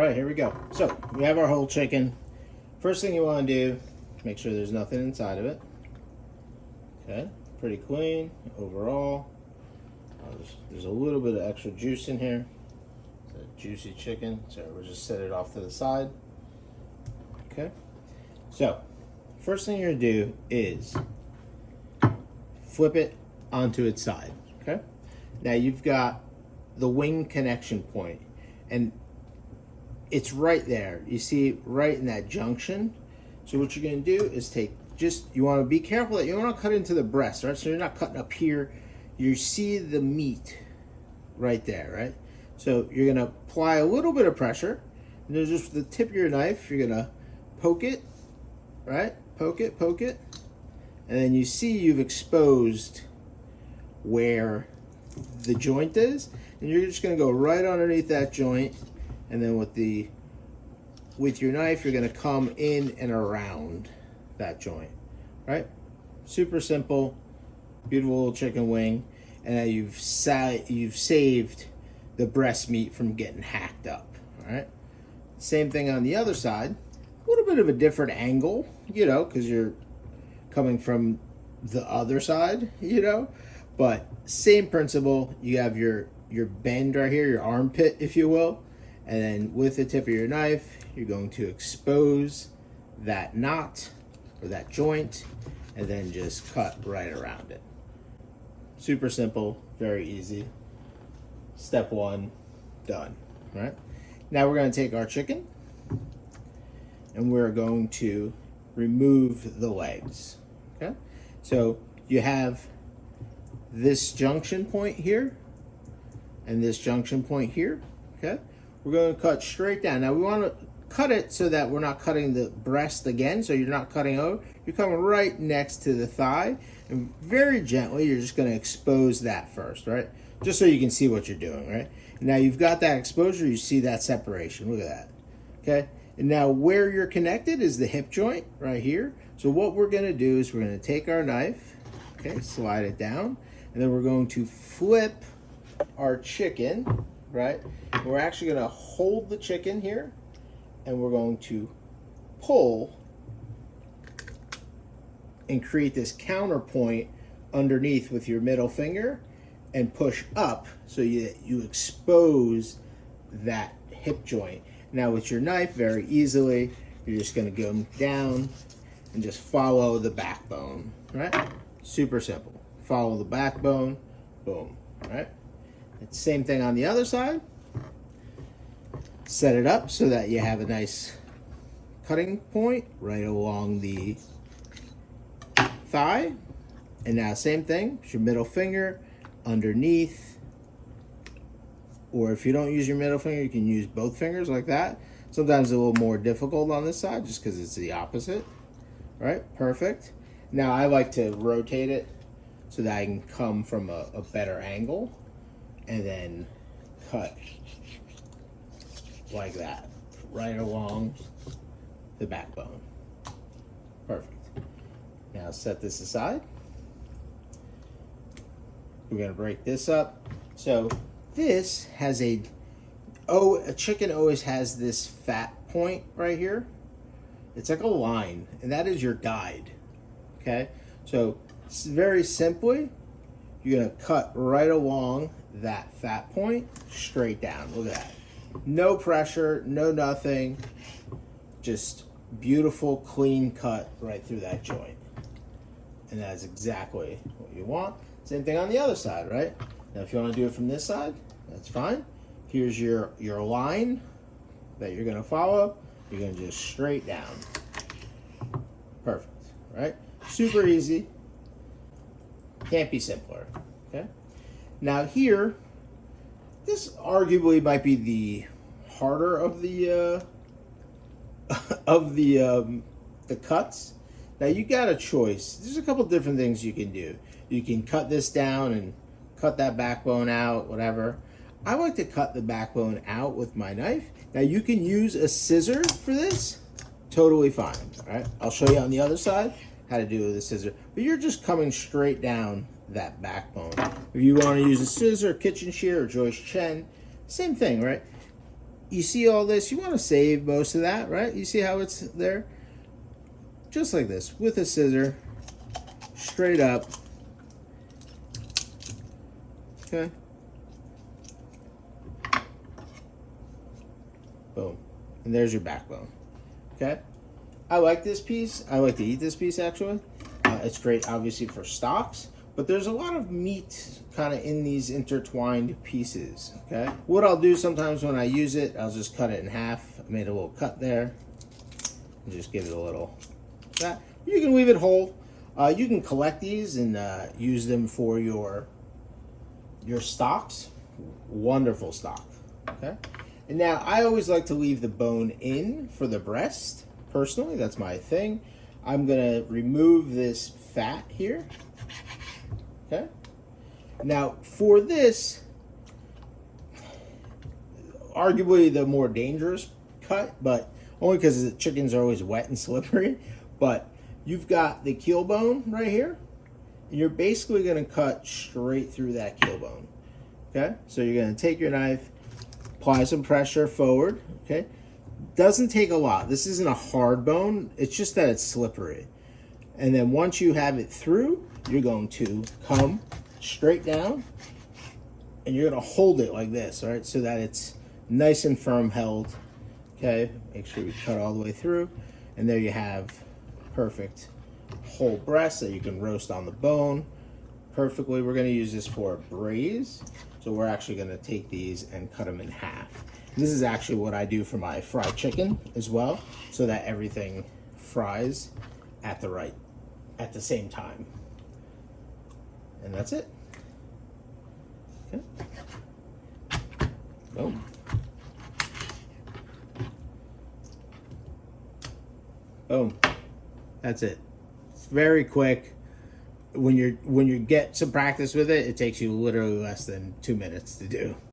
right, here we go. So we have our whole chicken. First thing you want to do, make sure there's nothing inside of it. Okay, pretty clean overall. There's a little bit of extra juice in here. It's a juicy chicken, so we'll just set it off to the side. Okay, so first thing you're gonna do is flip it onto its side. Okay, now you've got the wing connection point, and it's right there. You see, right in that junction. So what you're gonna do is you want to be careful that you don't want to cut into the breast, right? So you're not cutting up here. You see the meat right there, right? So you're gonna apply a little bit of pressure, and then just with the tip of your knife, you're gonna poke it, right? Poke it, and then you see you've exposed where the joint is, and you're just gonna go right underneath that joint, and then with your knife, you're gonna come in and around that joint, right? Super simple, beautiful little chicken wing, and now you've saved the breast meat from getting hacked up, all right? Same thing on the other side, a little bit of a different angle, because you're coming from the other side, but same principle. You have your bend right here, your armpit, if you will, and then with the tip of your knife, you're going to expose that knot or that joint, and then just cut right around it. Super simple, very easy. Step one, done. All right. Now we're going to take our chicken, and we're going to remove the legs. Okay. So you have this junction point here, and this junction point here. Okay. We're going to cut straight down. Now we want to cut it so that we're not cutting the breast again, so you're not cutting over. You're coming right next to the thigh, and very gently you're just going to expose that first, right? Just so you can see what you're doing, right? Now you've got that exposure, you see that separation. Look at that. Okay? And now where you're connected is the hip joint right here. So what we're going to do is we're going to take our knife, okay, slide it down, and then we're going to flip our chicken, right? And we're actually going to hold the chicken here, and we're going to pull and create this counterpoint underneath with your middle finger and push up so you expose that hip joint. Now with your knife, very easily, you're just going to go down and just follow the backbone, right? Super simple. Follow the backbone, boom, right? It's the same thing on the other side. Set it up so that you have a nice cutting point right along the thigh. And now same thing, it's your middle finger underneath, or if you don't use your middle finger, you can use both fingers like that. Sometimes it's a little more difficult on this side just because it's the opposite, right? Perfect. Now I like to rotate it so that I can come from a better angle and then cut like that, right along the backbone. Perfect. Now set this aside. We're gonna break this up. So this has a chicken always has this fat point right here. It's like a line, and that is your guide. Okay, so very simply, you're gonna cut right along that fat point, straight down. Look at that. No pressure, no nothing. Just beautiful, clean cut right through that joint. And that's exactly what you want. Same thing on the other side, right? Now if you want to do it from this side, that's fine. Here's your line that you're gonna follow. You're gonna just straight down. Perfect, right? Super easy. Can't be simpler, okay? Now here, this arguably might be the harder of the the cuts. Now you got a choice. There's a couple different things you can do. You can cut this down and cut that backbone out, whatever. I like to cut the backbone out with my knife. Now you can use a scissor for this, totally fine, all right? I'll show you on the other side how to do it with a scissor, but you're just coming straight down that backbone. If you want to use a scissor, kitchen shear, or Joyce Chen, same thing, right? you see all this, you want to save most of that, right? You see how it's there? Just like this, with a scissor, straight up. Okay. Boom. And there's your backbone. Okay. I like this piece. I like to eat this piece, actually. It's great, obviously, for stocks. But there's a lot of meat kind of in these intertwined pieces, okay? What I'll do sometimes when I use it, I'll just cut it in half. I made a little cut there. And just give it a little that. You can leave it whole. You can collect these and use them for your stocks. Wonderful stock, okay? And now I always like to leave the bone in for the breast. Personally, that's my thing. I'm gonna remove this fat here. Okay. Now for this, arguably the more dangerous cut, but only because the chickens are always wet and slippery. But you've got the keel bone right here, and you're basically going to cut straight through that keel bone. Okay. So you're going to take your knife, apply some pressure forward. Okay. Doesn't take a lot. This isn't a hard bone. It's just that it's slippery. And then once you have it through, you're going to come straight down and you're going to hold it like this, all right, so that it's nice and firm held. Okay, make sure you cut all the way through, and there you have perfect whole breast that you can roast on the bone perfectly. We're going to use this for a braise, so we're actually going to take these and cut them in half. This is actually what I do for my fried chicken as well, so that everything fries at the same time. And that's it. Okay. Boom. Boom. That's it. It's very quick. When you get some practice with it, it takes you literally less than 2 minutes to do.